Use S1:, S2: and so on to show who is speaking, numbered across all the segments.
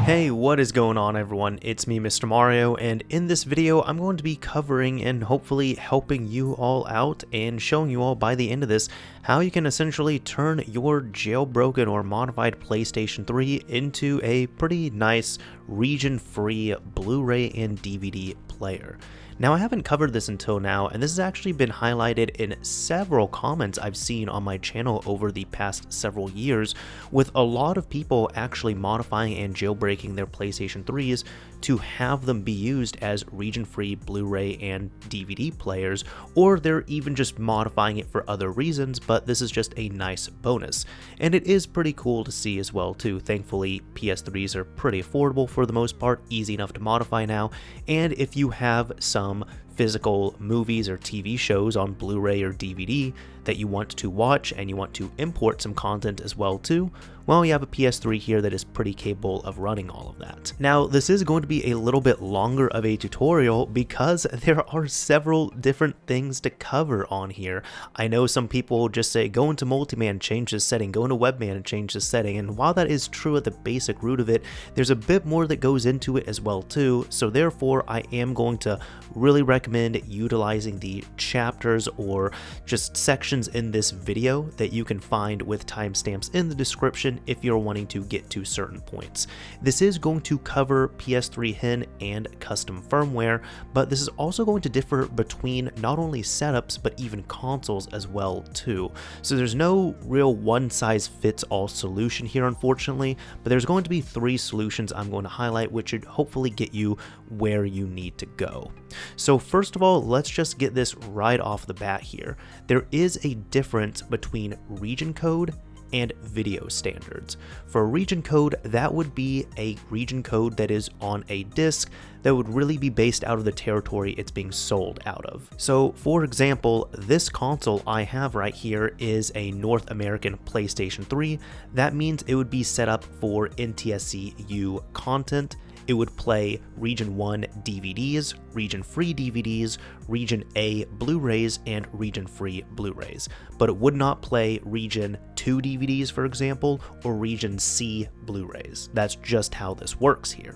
S1: Hey, what is going on everyone? It's me, Mr. Mario, and in this video I'm going to be covering and hopefully helping you all out and showing you all by the end of this how you can essentially turn your jailbroken or modified PlayStation 3 into a pretty nice region-free Blu-ray and DVD player. Now, I haven't covered this until now, and this has actually been highlighted in several comments I've seen on my channel over the past several years, with a lot of people actually modifying and jailbreaking their PlayStation 3s to have them be used as region-free Blu-ray and DVD players, or they're even just modifying it for other reasons, but this is just a nice bonus. And it is pretty cool to see as well too. Thankfully, PS3s are pretty affordable for the most part, easy enough to modify now, and if you have some physical movies or TV shows on Blu-ray or DVD that you want to watch and you want to import some content as well too, well, you have a PS3 here that is pretty capable of running all of that. Now, this is going to be a little bit longer of a tutorial because there are several different things to cover on here. I know some people just say go into multiMAN, change this setting, go into webMAN and change this setting, and while that is true at the basic root of it, there's a bit more that goes into it as well too, so therefore I am going to really recommend utilizing the chapters or just sections in this video that you can find with timestamps in the description if you're wanting to get to certain points. This is going to cover PS3HEN and custom firmware, but this is also going to differ between not only setups but even consoles as well too. So there's no real one-size-fits-all solution here, unfortunately, but there's going to be 3 solutions I'm going to highlight which should hopefully get you where you need to go. So first of all, let's just get this right off the bat here. There is a difference between region code and video standards. For a region code, that would be a region code that is on a disc that would really be based out of the territory it's being sold out of. So for example, this console I have right here is a North American PlayStation 3. That means it would be set up for NTSC U content. It would play Region 1 DVDs, Region Free DVDs, Region A Blu-rays, and Region Free Blu-rays, but it would not play Region 2 DVDs, for example, or Region C Blu-rays. That's just how this works here.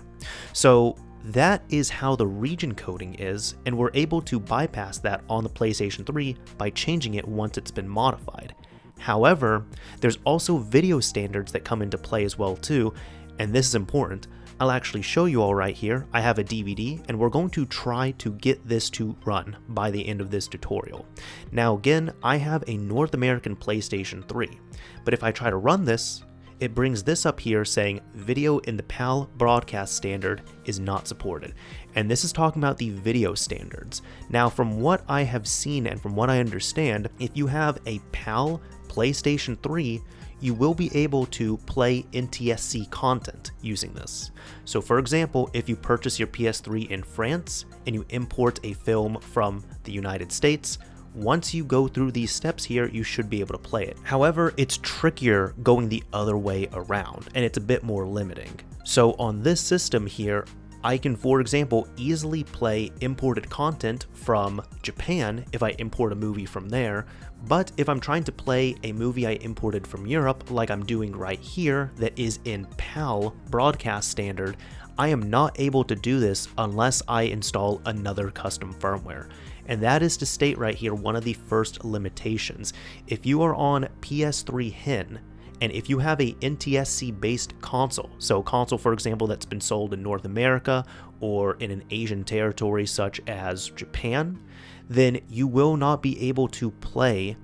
S1: So that is how the region coding is, and we're able to bypass that on the PlayStation 3 by changing it once it's been modified. However, there's also video standards that come into play as well too, and this is important. I'll actually show you all right here. I have a DVD and we're going to try to get this to run by the end of this tutorial. Now again, I have a North American PlayStation 3, but if I try to run this, it brings this up here saying video in the PAL broadcast standard is not supported. And this is talking about the video standards. Now from what I have seen and from what I understand, if you have a PAL PlayStation 3, you will be able to play NTSC content using this. So for example, if you purchase your PS3 in France and you import a film from the United States, once you go through these steps here, you should be able to play it. However, it's trickier going the other way around, and it's a bit more limiting. So on this system here, I can, for example, easily play imported content from Japan if I import a movie from there, but if I'm trying to play a movie I imported from Europe, like I'm doing right here, that is in PAL broadcast standard, I am not able to do this unless I install another custom firmware. And that is to state right here one of the first limitations. If you are on PS3HEN, and if you have a NTSC based console, so a console for example that's been sold in North America or in an Asian territory such as Japan, then you will not be able to play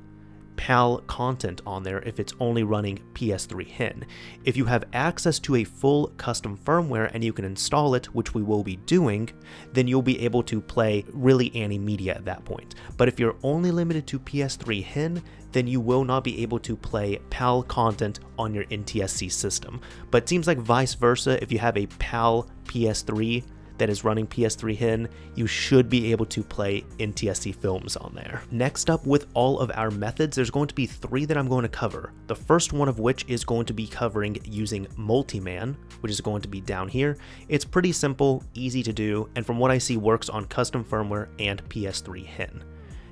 S1: PAL content on there if it's only running PS3HEN. If you have access to a full custom firmware and you can install it, which we will be doing, then you'll be able to play really any media at that point. But if you're only limited to PS3HEN, then you will not be able to play PAL content on your NTSC system. But it seems like vice versa, if you have a PAL PS3 that is running PS3HEN, you should be able to play NTSC films on there. Next up with all of our methods, there's going to be 3 that I'm going to cover. The first one of which is going to be covering using multiMAN, which is going to be down here. It's pretty simple, easy to do, and from what I see works on custom firmware and PS3HEN.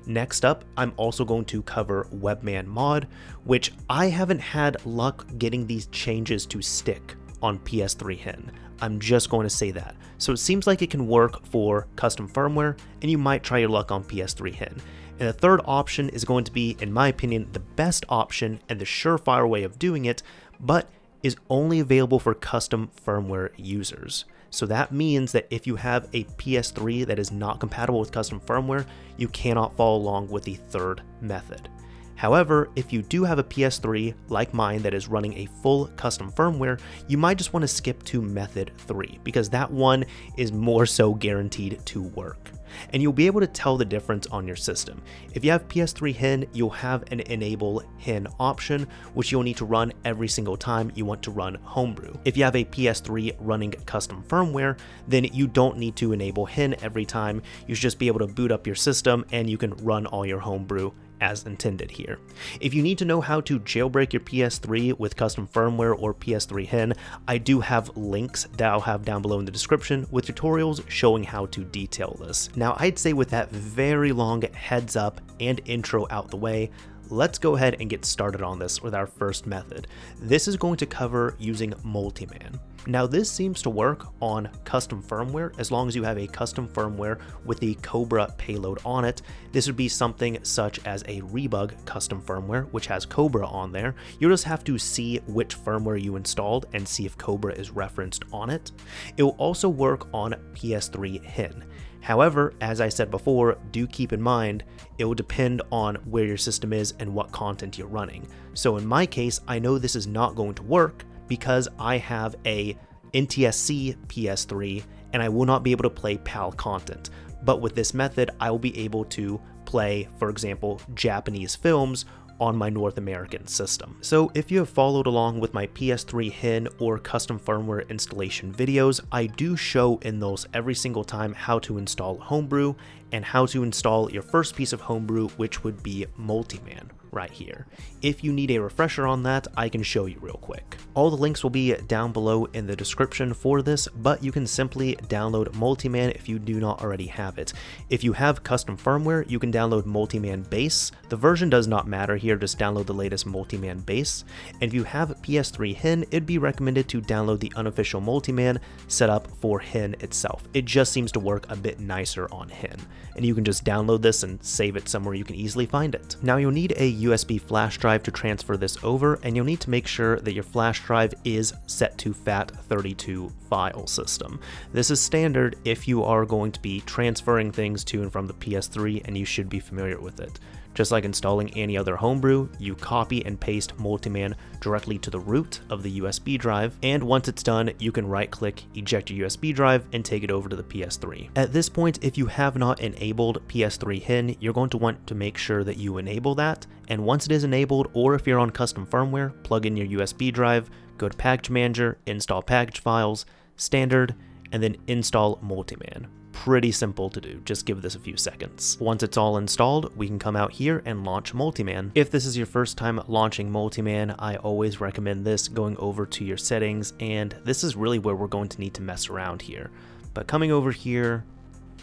S1: next up, I'm also going to cover webMAN mod, which I haven't had luck getting these changes to stick on PS3HEN. I'm just going to say that. So it seems like it can work for custom firmware, and you might try your luck on PS3HEN. And the third option is going to be, in my opinion, the best option and the surefire way of doing it, but is only available for custom firmware users. So that means that if you have a PS3 that is not compatible with custom firmware, you cannot follow along with the third method. However, if you do have a PS3 like mine that is running a full custom firmware, you might just want to skip to method 3 because that one is more so guaranteed to work. And you'll be able to tell the difference on your system. If you have PS3HEN, you'll have an enable HEN option, which you'll need to run every single time you want to run homebrew. If you have a PS3 running custom firmware, then you don't need to enable HEN every time. You should just be able to boot up your system and you can run all your homebrew as intended here. If you need to know how to jailbreak your PS3 with custom firmware or PS3HEN, I do have links that I'll have down below in the description with tutorials showing how to detail this. Now, I'd say with that very long heads up and intro out the way, let's go ahead and get started on this with our first method. This is going to cover using multiMAN. Now, this seems to work on custom firmware as long as you have a custom firmware with the Cobra payload on it. This would be something such as a Rebug custom firmware, which has Cobra on there. You'll just have to see which firmware you installed and see if Cobra is referenced on it. It will also work on PS3HEN. However, as I said before, do keep in mind, it will depend on where your system is and what content you're running. So in my case, I know this is not going to work because I have a NTSC PS3 and I will not be able to play PAL content. But with this method, I will be able to play, for example, Japanese films on my North American system. So if you have followed along with my PS3HEN or custom firmware installation videos, I do show in those every single time how to install homebrew and how to install your first piece of homebrew, which would be multiMAN right here. If you need a refresher on that, I can show you real quick. All the links will be down below in the description for this, but you can simply download multiMAN if you do not already have it. If you have custom firmware, you can download multiMAN base. The version does not matter here, just download the latest multiMAN base. And if you have PS3HEN, it'd be recommended to download the unofficial multiMAN set up for HEN itself. It just seems to work a bit nicer on HEN. And you can just download this and save it somewhere you can easily find it. Now, you'll need a USB flash drive to transfer this over, and you'll need to make sure that your flash drive is set to FAT32 file system. This is standard if you are going to be transferring things to and from the PS3, and you should be familiar with it. Just like installing any other homebrew, you copy and paste multiMAN directly to the root of the USB drive, and once it's done, you can right-click, eject your USB drive, and take it over to the PS3. At this point, if you have not enabled PS3HEN, you're going to want to make sure that you enable that, and once it is enabled, or if you're on custom firmware, plug in your USB drive, go to Package Manager, install package files, standard, and then install multiMAN. Pretty simple to do, just give this a few seconds. Once it's all installed, we can come out here and launch multiMAN. If this is your first time launching multiMAN, I always recommend this, going over to your settings, and this is really where we're going to need to mess around here. But coming over here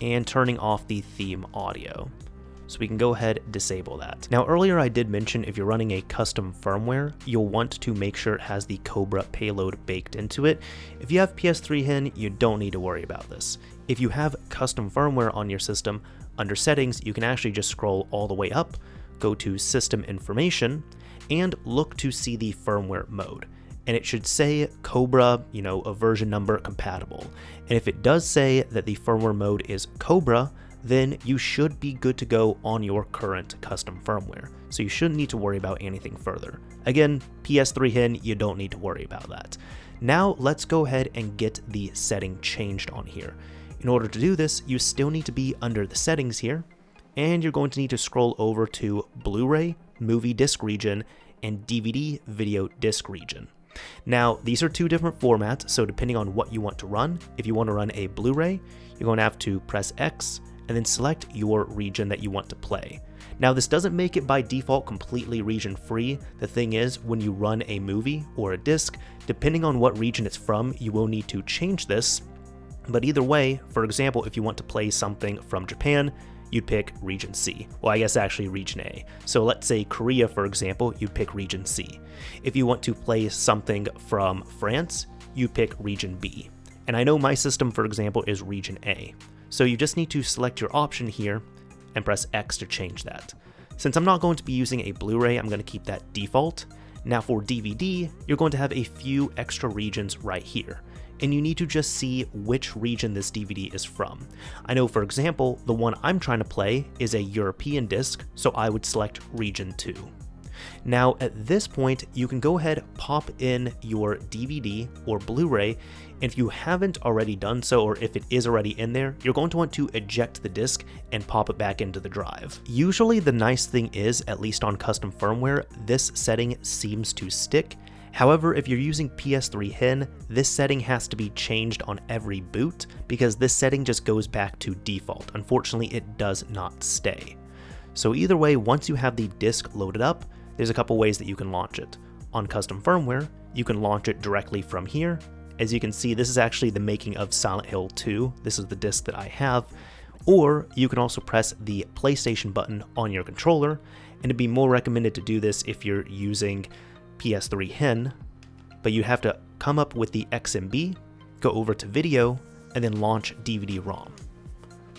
S1: and turning off the theme audio. So we can go ahead and disable that. Now, earlier I did mention if you're running a custom firmware, you'll want to make sure it has the Cobra payload baked into it. If you have PS3HEN, you don't need to worry about this. If you have custom firmware on your system, under settings, you can actually just scroll all the way up, go to system information, and look to see the firmware mode. And it should say Cobra, a version number compatible. And if it does say that the firmware mode is Cobra, then you should be good to go on your current custom firmware. So you shouldn't need to worry about anything further. Again, PS3HEN, you don't need to worry about that. Now let's go ahead and get the setting changed on here. In order to do this, you still need to be under the settings here, and you're going to need to scroll over to Blu-ray, movie disc region, and DVD video disc region. Now, these are two different formats, so depending on what you want to run, if you want to run a Blu-ray, you're going to have to press X, and then select your region that you want to play. Now, this doesn't make it by default completely region free. The thing is, when you run a movie or a disc, depending on what region it's from, you will need to change this. But either way, for example, if you want to play something from Japan, you'd pick region C. Well, I guess actually region A. So let's say Korea, for example, you'd pick region C. If you want to play something from France, you pick region B. And I know my system, for example, is region A. So you just need to select your option here and press X to change that. Since I'm not going to be using a Blu-ray, I'm going to keep that default. Now for DVD, you're going to have a few extra regions right here, and you need to just see which region this DVD is from. I know, for example, the one I'm trying to play is a European disc, so I would select region 2. Now at this point, you can go ahead, pop in your DVD or Blu-ray, and if you haven't already done so, or if it is already in there, you're going to want to eject the disc and pop it back into the drive. Usually the nice thing is, at least on custom firmware, this setting seems to stick. However, if you're using PS3HEN, this setting has to be changed on every boot because this setting just goes back to default. Unfortunately, it does not stay. So either way, once you have the disc loaded up, there's a couple ways that you can launch it. On custom firmware, you can launch it directly from here. As you can see, this is actually the making of Silent Hill 2. This is the disc that I have. Or you can also press the PlayStation button on your controller, and it'd be more recommended to do this if you're using PS3HEN, but you have to come up with the XMB, go over to video, and then launch DVD-ROM.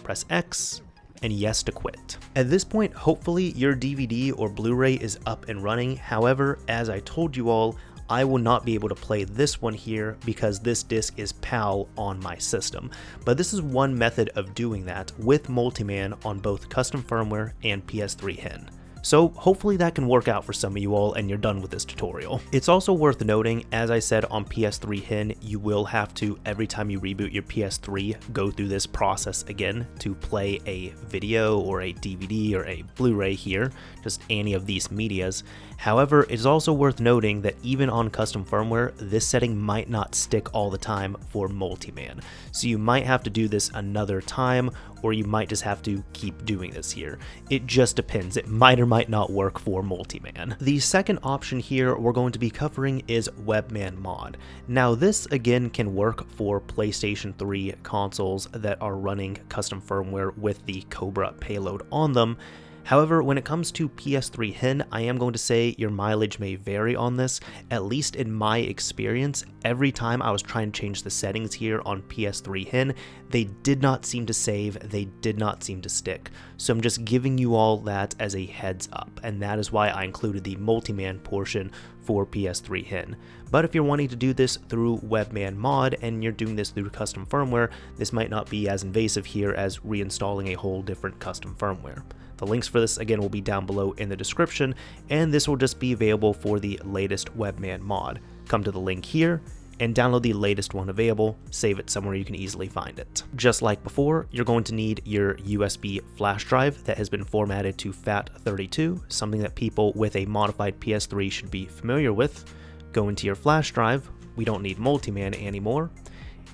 S1: Press X, and yes to quit. At this point, hopefully your DVD or Blu-ray is up and running. However, as I told you all, I will not be able to play this one here because this disc is PAL on my system. But this is one method of doing that with multiMAN on both custom firmware and PS3HEN. So hopefully that can work out for some of you all and you're done with this tutorial. It's also worth noting, as I said on PS3HEN, you will have to, every time you reboot your PS3, go through this process again to play a video or a DVD or a Blu-ray here, just any of these medias. However, it's also worth noting that even on custom firmware, this setting might not stick all the time for multiMAN. So you might have to do this another time, or you might just have to keep doing this here. It just depends. It might or might not work for multiMAN. The second option here we're going to be covering is webMAN mod. Now this again can work for PlayStation 3 consoles that are running custom firmware with the Cobra payload on them. However, when it comes to PS3HEN, I am going to say your mileage may vary on this. At least in my experience, every time I was trying to change the settings here on PS3HEN, they did not seem to save, they did not seem to stick. So I'm just giving you all that as a heads up, and that is why I included the multiMAN portion for PS3HEN. But if you're wanting to do this through webMAN mod and you're doing this through custom firmware, this might not be as invasive here as reinstalling a whole different custom firmware. The links for this again will be down below in the description, and this will just be available for the latest webMAN mod. Come to the link here and download the latest one available, save it somewhere you can easily find it. Just like before, you're going to need your USB flash drive that has been formatted to FAT32, something that people with a modified PS3 should be familiar with. Go into your flash drive, we don't need multiMAN anymore,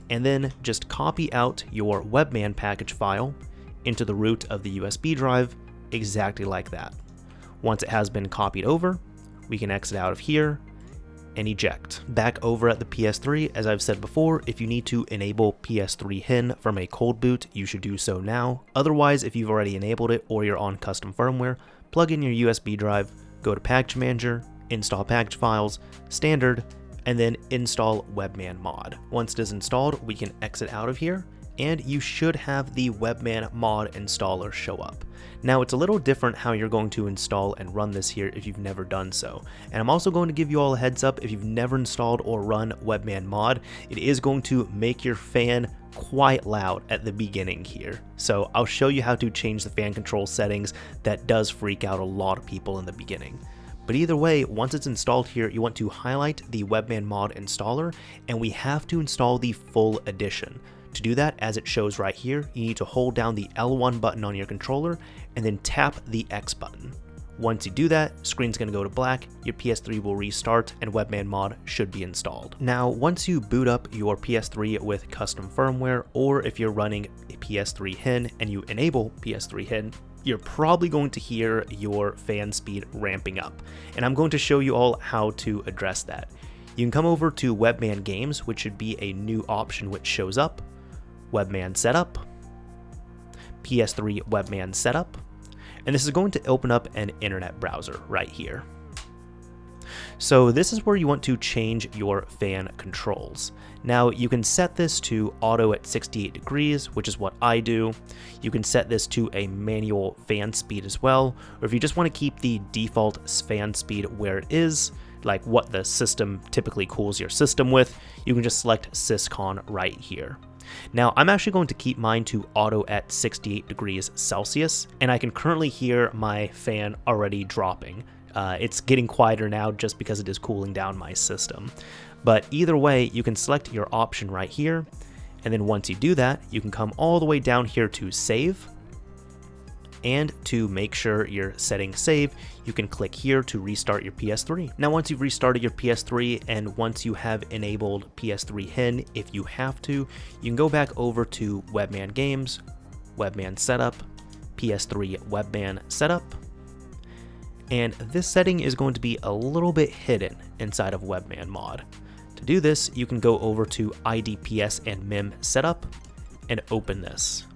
S1: and then just copy out your webMAN package file into the root of the USB drive, exactly like that. Once it has been copied over, we can exit out of here and eject. Back over at the PS3, as I've said before, if you need to enable PS3HEN from a cold boot, you should do so now. Otherwise, if you've already enabled it or you're on custom firmware, plug in your USB drive, go to Package Manager, install package files, standard, and then install webMAN mod. Once it is installed, we can exit out of here, and you should have the webMAN mod installer show up. Now it's a little different how you're going to install and run this here if you've never done so. And I'm also going to give you all a heads up, if you've never installed or run webMAN mod, it is going to make your fan quite loud at the beginning here. So I'll show you how to change the fan control settings. That does freak out a lot of people in the beginning. But either way, once it's installed here, you want to highlight the webMAN mod installer, and we have to install the full edition. To do that, as it shows right here, you need to hold down the L1 button on your controller and then tap the X button. Once you do that, screen's going to go to black, your PS3 will restart, and webMAN mod should be installed. Now, once you boot up your PS3 with custom firmware, or if you're running a PS3HEN and you enable PS3HEN, you're probably going to hear your fan speed ramping up. And I'm going to show you all how to address that. You can come over to webMAN Games, which should be a new option which shows up. webMAN Setup, PS3 webMAN setup, and this is going to open up an internet browser right here. So this is where you want to change your fan controls. Now you can set this to auto at 68 degrees, which is what I do. You can set this to a manual fan speed as well, or if you just want to keep the default fan speed where it is, like what the system typically cools your system with, you can just select Syscon right here. Now I'm actually going to keep mine to auto at 68 degrees Celsius, and I can currently hear my fan already dropping. It's getting quieter now just because it is cooling down my system. But either way, you can select your option right here, and then once you do that, you can come all the way down here to save. And to make sure your settings save, you can click here to restart your PS3. Now once you've restarted your PS3 and once you have enabled PS3HEN, if you have to, you can go back over to webMAN Games, webMAN Setup, PS3 webMAN Setup, and this setting is going to be a little bit hidden inside of webMAN mod. To do this, you can go over to IDPS and MIM Setup and open this.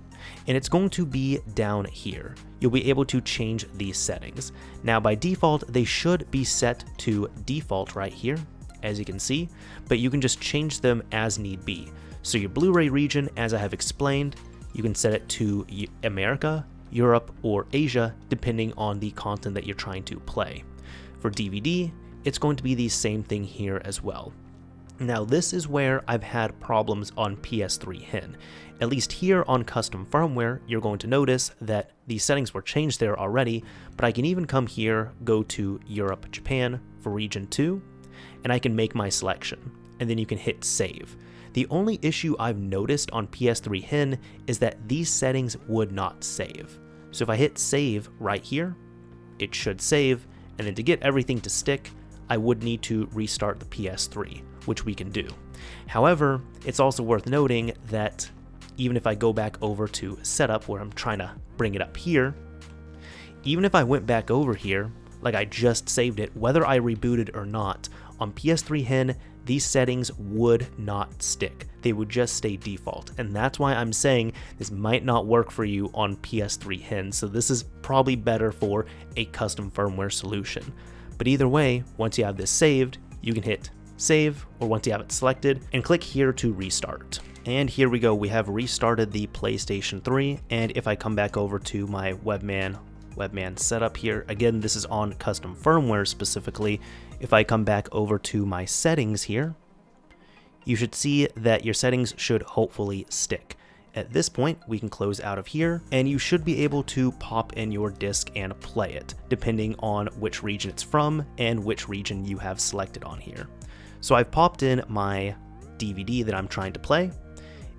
S1: And it's going to be down here. You'll be able to change these settings. Now by default, they should be set to default right here, as you can see, but you can just change them as need be. So your Blu-ray region, as I have explained, you can set it to America, Europe, or Asia, depending on the content that you're trying to play. For DVD, it's going to be the same thing here as well. Now this is where I've had problems on PS3HEN. At least here on Custom Firmware, you're going to notice that these settings were changed there already, but I can even come here, go to Europe, Japan for region 2, and I can make my selection, and then you can hit save. The only issue I've noticed on PS3HEN is that these settings would not save. So if I hit save right here, it should save, and then to get everything to stick, I would need to restart the PS3, which we can do. However, it's also worth noting that even if I go back over to setup where I'm trying to bring it up here, even if I went back over here, like I just saved it, whether I rebooted or not, on PS3HEN, these settings would not stick. They would just stay default. And that's why I'm saying this might not work for you on PS3HEN. So this is probably better for a custom firmware solution. But either way, once you have this saved, you can hit save, or once you have it selected, and click here to restart. And here we go, we have restarted the PlayStation 3, and if I come back over to my webMAN setup here, again, this is on custom firmware specifically. If I come back over to my settings here, you should see that your settings should hopefully stick. At this point, we can close out of here, and you should be able to pop in your disc and play it, depending on which region it's from and which region you have selected on here. So I've popped in my DVD that I'm trying to play.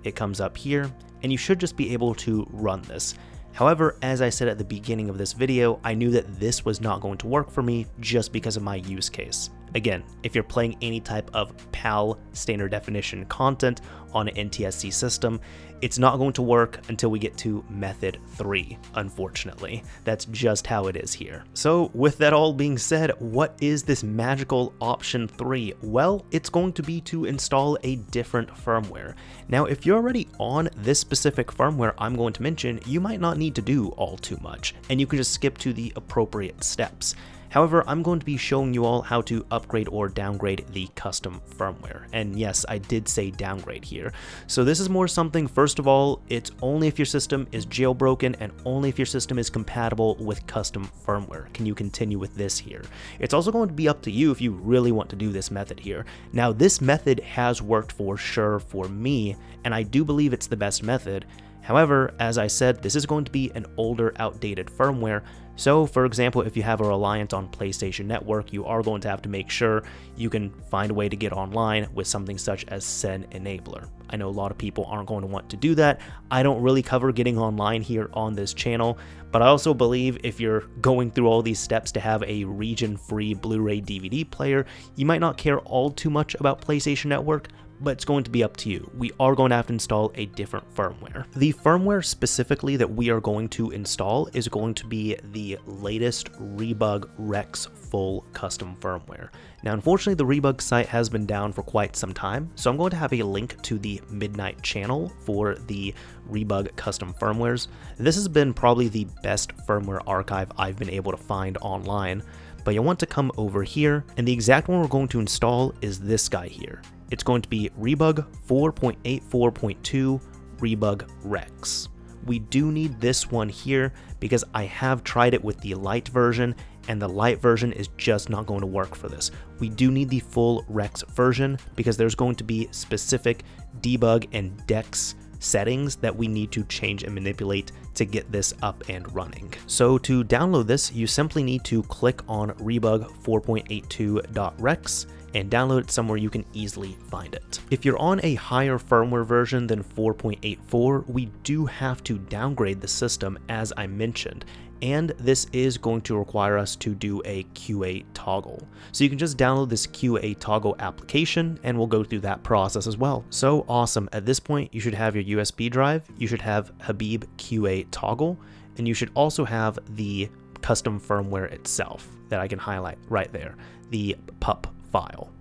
S1: It comes up here, and you should just be able to run this. However, as I said at the beginning of this video, I knew that this was not going to work for me just because of my use case. Again, if you're playing any type of PAL standard definition content on an NTSC system, it's not going to work until we get to method 3, unfortunately. That's just how it is here. So with that all being said, what is this magical option 3? Well, it's going to be to install a different firmware. Now, if you're already on this specific firmware I'm going to mention, you might not need to do all too much, and you can just skip to the appropriate steps. However, I'm going to be showing you all how to upgrade or downgrade the custom firmware. And yes, I did say downgrade here. So this is more something, first of all, it's only if your system is jailbroken and only if your system is compatible with custom firmware can you continue with this here. It's also going to be up to you if you really want to do this method here. Now, this method has worked for sure for me, and I do believe it's the best method. However, as I said, this is going to be an older, outdated firmware. So, for example, if you have a reliance on PlayStation Network, you are going to have to make sure you can find a way to get online with something such as CEN Enabler. I know a lot of people aren't going to want to do that. I don't really cover getting online here on this channel, but I also believe if you're going through all these steps to have a region-free Blu-ray DVD player, you might not care all too much about PlayStation Network. but it's going to be up to you. We are going to have to install a different firmware. The firmware specifically that we are going to install is going to be the latest Rebug REX full custom firmware. Now, unfortunately, the Rebug site has been down for quite some time, so I'm going to have a link to the Midnight channel for the Rebug custom firmwares. This has been probably the best firmware archive I've been able to find online, but you'll want to come over here, and the exact one we're going to install is this guy here. It's going to be Rebug 4.84.2 Rebug REX. We do need this one here because I have tried it with the light version, and the light version is just not going to work for this. We do need the full REX version because there's going to be specific debug and DEX settings that we need to change and manipulate to get this up and running. So to download this, you simply need to click on Rebug 4.82.rex and download it somewhere you can easily find it. If you're on a higher firmware version than 4.84, we do have to downgrade the system, as I mentioned, and this is going to require us to do a QA toggle. So you can just download this QA toggle application and we'll go through that process as well. So awesome. At this point, you should have your USB drive, you should have Habib QA toggle, and you should also have the custom firmware itself that I can highlight right there, the pup file.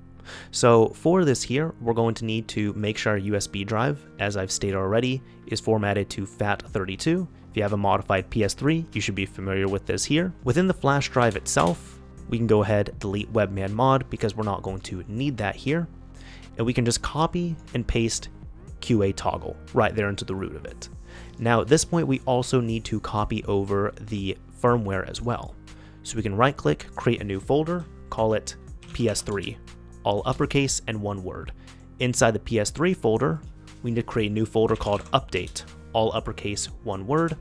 S1: So for this here, we're going to need to make sure our USB drive, as I've stated already, is formatted to FAT32. If you have a modified PS3, you should be familiar with this here. Within the flash drive itself, we can go ahead and delete webMAN mod because we're not going to need that here. And we can just copy and paste QA toggle right there into the root of it. Now at this point, we also need to copy over the firmware as well. So we can right click, create a new folder, call it PS3, all uppercase and one word. Inside the PS3 folder, we need to create a new folder called update, all uppercase, one word.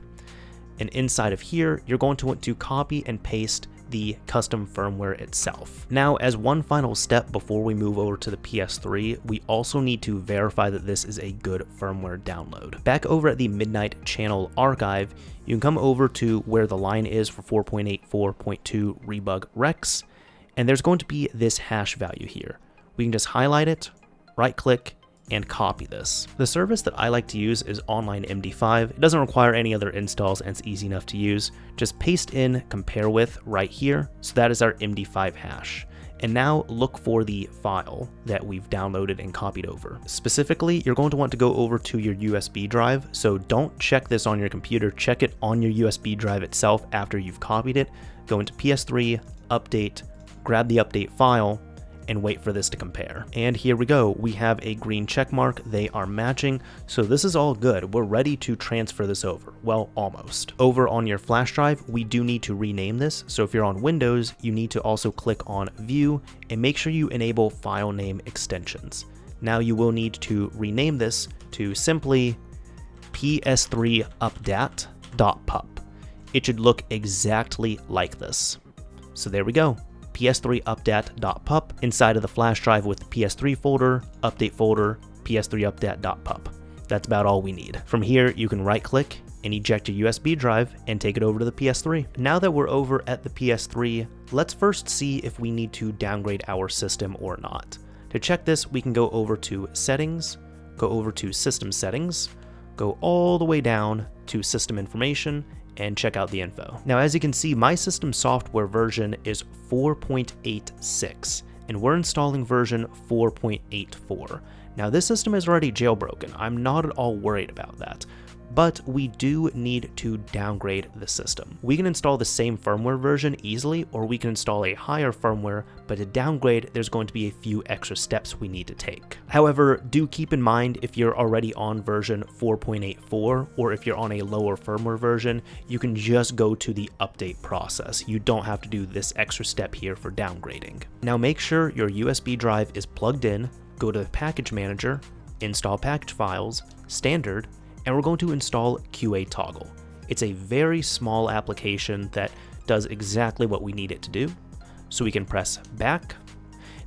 S1: And inside of here, you're going to want to copy and paste the custom firmware itself. Now, as one final step before we move over to the PS3, we also need to verify that this is a good firmware download. Back over at the Midnight channel archive, you can come over to where the line is for 4.84.2 Rebug REX, and there's going to be this hash value here. We can just highlight it, right click, and copy this. The service that I like to use is Online MD5. It doesn't require any other installs and it's easy enough to use. Just paste in compare with right here. So that is our MD5 hash. And now look for the file that we've downloaded and copied over. Specifically, you're going to want to go over to your USB drive. So don't check this on your computer, check it on your USB drive itself after you've copied it. Go into PS3, update, grab the update file, and wait for this to compare. And here we go, we have a green check mark, they are matching, so this is all good. We're ready to transfer this over. Well, almost. Over on your flash drive, we do need to rename this, so if you're on Windows, you need to also click on View and make sure you enable file name extensions. Now you will need to rename this to simply PS3updat.pup. It should look exactly like this. So there we go. PS3updat.pup inside of the flash drive with the PS3 folder, update folder, PS3updat.pup. That's about all we need. From here, you can right click and eject your USB drive and take it over to the PS3. Now that we're over at the PS3, let's first see if we need to downgrade our system or not. To check this, we can go over to Settings, go over to System Settings, go all the way down to System Information, and check out the info. Now, as you can see, my system software version is 4.86, and we're installing version 4.84. Now, this system is already jailbroken. I'm not at all worried about that, but we do need to downgrade the system. We can install the same firmware version easily, or we can install a higher firmware, but to downgrade, there's going to be a few extra steps we need to take. However, do keep in mind if you're already on version 4.84, or if you're on a lower firmware version, you can just go to the update process. You don't have to do this extra step here for downgrading. Now make sure your USB drive is plugged in, go to the package manager, install package files, standard, and we're going to install QA toggle. It's a very small application that does exactly what we need it to do. So we can press back.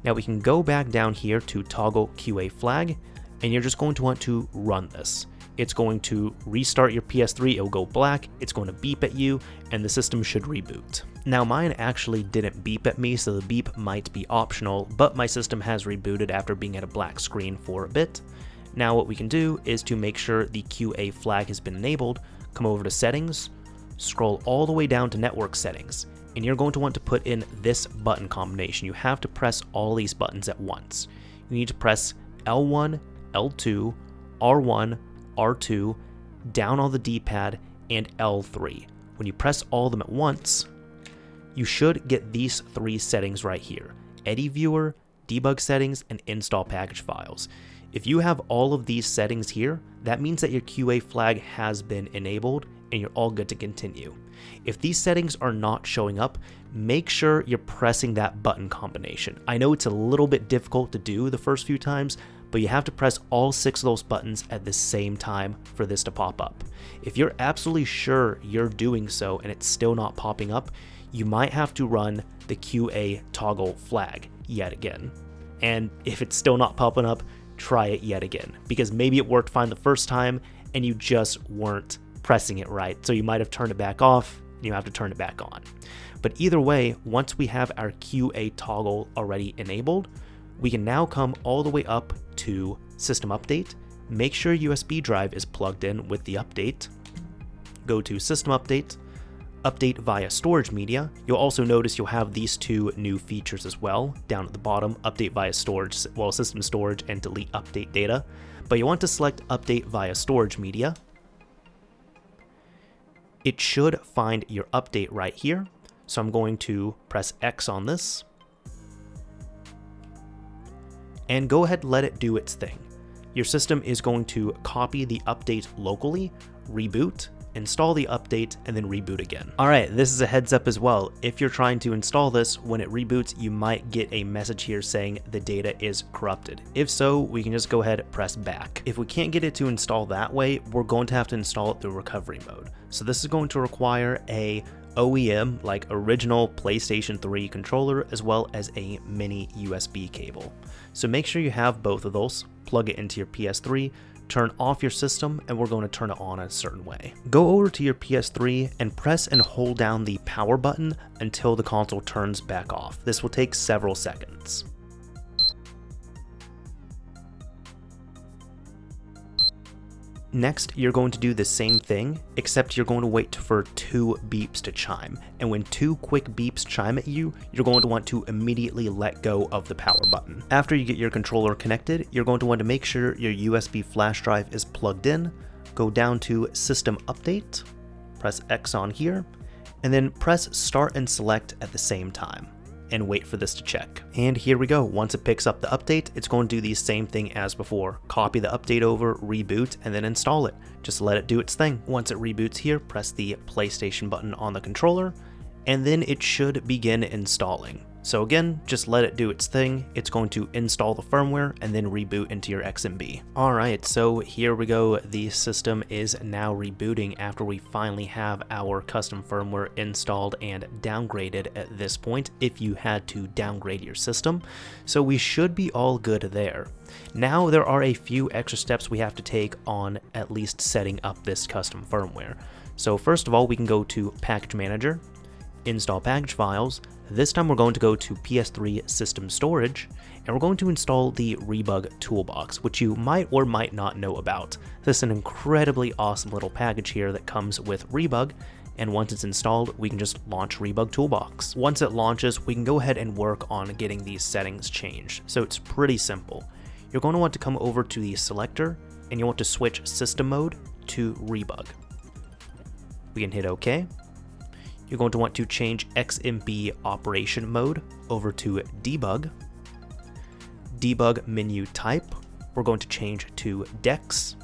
S1: Now we can go back down here to toggle QA flag, and you're just going to want to run this. It's going to restart your PS3, it'll go black, it's going to beep at you, and the system should reboot. Now mine actually didn't beep at me, so the beep might be optional, but my system has rebooted after being at a black screen for a bit. Now what we can do is to make sure the QA flag has been enabled, come over to settings, scroll all the way down to network settings, and you're going to want to put in this button combination. You have to press all these buttons at once. You need to press L1, L2, R1, R2, down on the D-pad, and L3. When you press all of them at once, you should get these three settings right here: Eddy Viewer, Debug Settings, and Install Package Files. If you have all of these settings here, that means that your QA flag has been enabled and you're all good to continue. If these settings are not showing up, make sure you're pressing that button combination. I know it's a little bit difficult to do the first few times, but you have to press all 6 of those buttons at the same time for this to pop up. If you're absolutely sure you're doing so and it's still not popping up, you might have to run the QA toggle flag yet again. And if it's still not popping up, try it yet again, because maybe it worked fine the first time and you just weren't pressing it right. So you might have turned it back off and you have to turn it back on. But either way, once we have our QA toggle already enabled, we can now come all the way up to System Update. Make sure USB drive is plugged in with the update. Go to System Update, Update via Storage Media. You'll also notice you'll have these two new features as well. Down at the bottom, Update via Storage, well, System Storage, and Delete Update Data. But you want to select Update via Storage Media. It should find your update right here. So I'm going to press X on this. And go ahead and let it do its thing. Your system is going to copy the update locally, reboot, install the update, and then reboot again. Alright, this is a heads up as well. If you're trying to install this, when it reboots, you might get a message here saying the data is corrupted. If so, we can just go ahead and press back. If we can't get it to install that way, we're going to have to install it through recovery mode. So this is going to require a OEM, like original PlayStation 3 controller, as well as a mini USB cable. So make sure you have both of those, plug it into your PS3, turn off your system, and we're going to turn it on a certain way. Go over to your PS3 and press and hold down the power button until the console turns back off. This will take several seconds. Next, you're going to do the same thing, except you're going to wait for 2 beeps to chime. And when 2 quick beeps chime at you, you're going to want to immediately let go of the power button. After you get your controller connected, you're going to want to make sure your USB flash drive is plugged in, go down to System Update, press X on here, and then press Start and Select at the same time, and wait for this to check. And here we go. Once it picks up the update, it's going to do the same thing as before. Copy the update over, reboot, and then install it. Just let it do its thing. Once it reboots here, press the PlayStation button on the controller, and then it should begin installing. So again, just let it do its thing. It's going to install the firmware and then reboot into your XMB. Alright, so here we go. The system is now rebooting after we finally have our custom firmware installed and downgraded at this point, if you had to downgrade your system. So we should be all good there. Now there are a few extra steps we have to take on at least setting up this custom firmware. So first of all, we can go to Package Manager, Install Package Files. This time we're going to go to PS3 System Storage, and we're going to install the Rebug Toolbox, which you might or might not know about. This is an incredibly awesome little package here that comes with Rebug, and once it's installed, we can just launch Rebug Toolbox. Once it launches, we can go ahead and work on getting these settings changed. So it's pretty simple. You're going to want to come over to the selector, and you want to switch System Mode to Rebug. We can hit OK. You're going to want to change XMB operation mode over to debug. Debug menu type, we're going to change to DEX.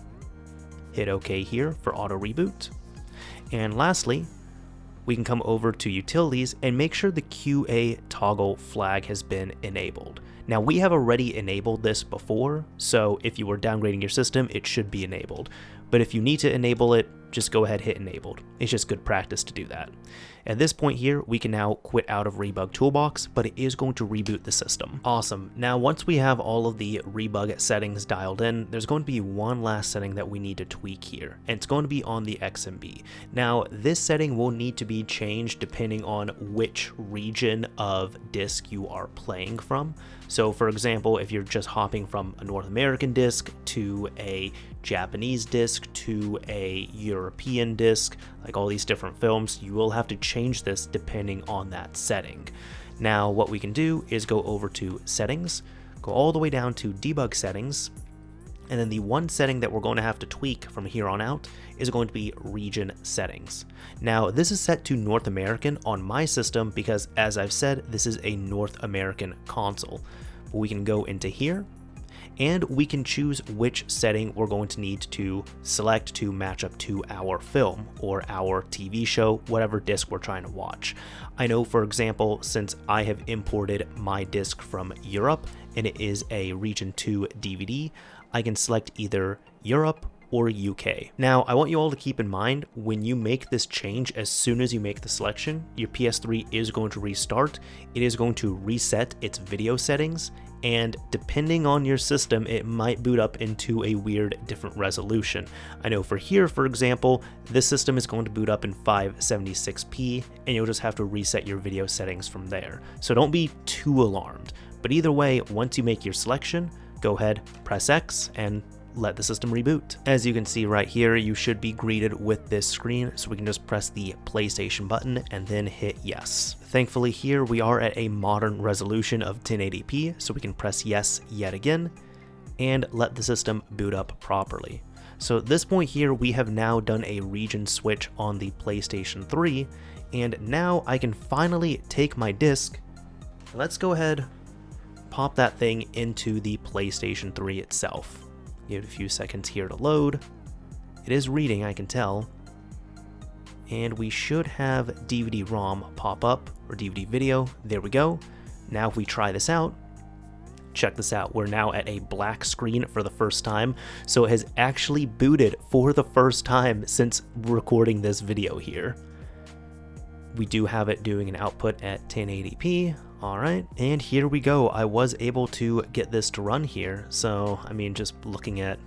S1: Hit OK here for auto reboot. And lastly, we can come over to utilities and make sure the QA toggle flag has been enabled. Now we have already enabled this before, so if you were downgrading your system, it should be enabled. But if you need to enable it, just go ahead, hit enabled. It's just good practice to do that. At this point here, we can now quit out of Rebug Toolbox, but it is going to reboot the system. Awesome. Now, once we have all of the Rebug settings dialed in, there's going to be one last setting that we need to tweak here, and it's going to be on the XMB. Now, this setting will need to be changed depending on which region of disk you are playing from. So for example, if you're just hopping from a North American disc to a Japanese disc to a European disc, like all these different films, you will have to change this depending on that setting. Now what we can do is go over to settings, go all the way down to debug settings, and then the one setting that we're going to have to tweak from here on out is going to be region settings. Now this is set to North American on my system because, as I've said, this is a North American console. But we can go into here and we can choose which setting we're going to need to select to match up to our film or our TV show, whatever disc we're trying to watch. I know, for example, since I have imported my disc from Europe and it is a region 2 DVD, I can select either Europe or UK. Now, I want you all to keep in mind, when you make this change, as soon as you make the selection, your PS3 is going to restart. It is going to reset its video settings, and depending on your system, it might boot up into a weird different resolution. I know for here, for example, this system is going to boot up in 576p, and you'll just have to reset your video settings from there. So don't be too alarmed. But either way, once you make your selection, go ahead, press X, and let the system reboot. As you can see right here, you should be greeted with this screen, so we can just press the PlayStation button and then hit yes. Thankfully here we are at a modern resolution of 1080p, so we can press yes yet again and let the system boot up properly. So at this point here, we have now done a region switch on the PlayStation 3, and now I can finally take my disc. Let's go ahead, pop that thing into the PlayStation 3 itself. Give it a few seconds here to load. It is reading, I can tell. And we should have DVD-ROM pop up, or DVD video. There we go. Now if we try this out, check this out. We're now at a black screen for the first time. So it has actually booted for the first time since recording this video here. We do have it doing an output at 1080p. All right, and here we go. I was able to get this to run here. So, I mean, just looking at,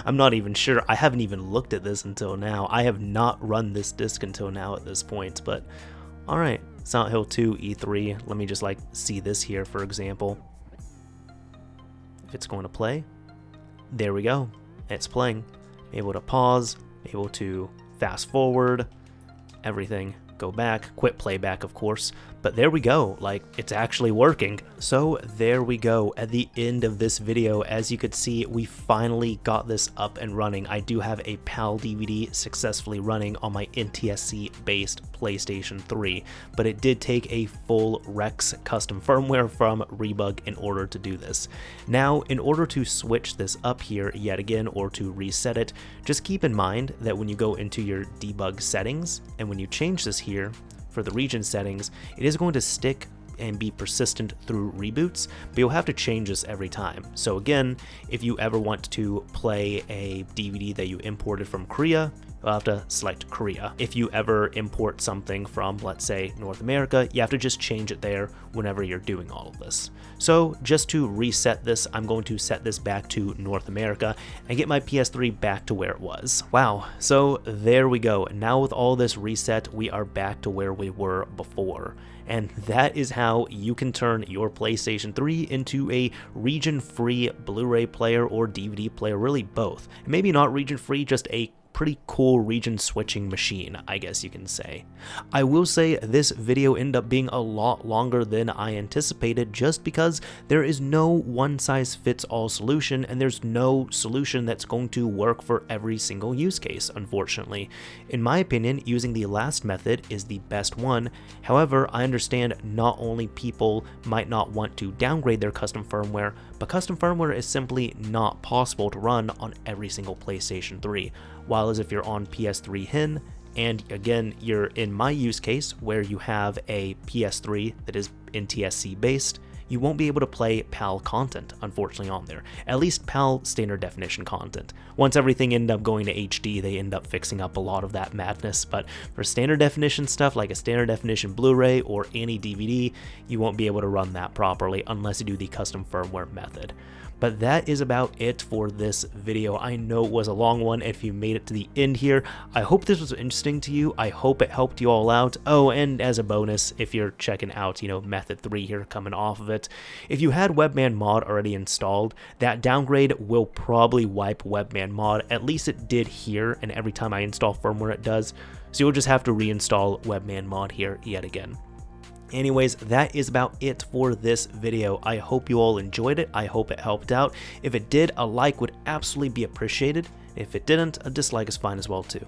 S1: I'm not even sure. I haven't even looked at this until now. I have not run this disc until now at this point, but all right. Silent Hill 2 E3. Let me just like see this here, for example. If it's going to play, there we go. It's playing. Able to pause, able to fast forward, everything. Go back, quit playback, of course, but there we go, like, it's actually working. So there we go, at the end of this video. As you could see, we finally got this up and running. I do have a PAL DVD successfully running on my NTSC based PlayStation 3, but it did take a full REX custom firmware from Rebug in order to do this. Now, in order to switch this up here yet again, or to reset it, just keep in mind that when you go into your debug settings, and when you change this here for the region settings, it is going to stick and be persistent through reboots, but you'll have to change this every time. So again, if you ever want to play a DVD that you imported from Korea, you'll have to select Korea. If you ever import something from, let's say, North America, you have to just change it there whenever you're doing all of this. So just to reset this, I'm going to set this back to North America and get my PS3 back to where it was. Wow, so there we go. Now with all this reset, we are back to where we were before. And that is how you can turn your PlayStation 3 into a region-free Blu-ray player or DVD player, really both. Maybe not region-free, just a pretty cool region switching machine, I guess you can say. I will say this video ended up being a lot longer than I anticipated, just because there is no one-size-fits-all solution, and there's no solution that's going to work for every single use case, unfortunately. In my opinion, using the last method is the best one. However, I understand not only people might not want to downgrade their custom firmware, but custom firmware is simply not possible to run on every single PlayStation 3. While as if you're on PS3HEN, and again, you're in my use case where you have a PS3 that is NTSC based, you won't be able to play PAL content, unfortunately, on there. At least PAL standard definition content. Once everything ended up going to HD, they end up fixing up a lot of that madness, but for standard definition stuff like a standard definition Blu-ray or any DVD, you won't be able to run that properly unless you do the custom firmware method. But that is about it for this video. I know it was a long one. If you made it to the end here, I hope this was interesting to you. I hope it helped you all out. Oh, and as a bonus, if you're checking out, method 3 here coming off of it, if you had webMAN mod already installed, that downgrade will probably wipe webMAN mod. At least it did here, and every time I install firmware it does. So you'll just have to reinstall webMAN mod here yet again. Anyways, that is about it for this video. I hope you all enjoyed it. I hope it helped out. If it did, a like would absolutely be appreciated. If it didn't, a dislike is fine as well too.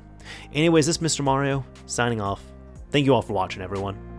S1: Anyways, this is Mr. Mario, signing off. Thank you all for watching, everyone.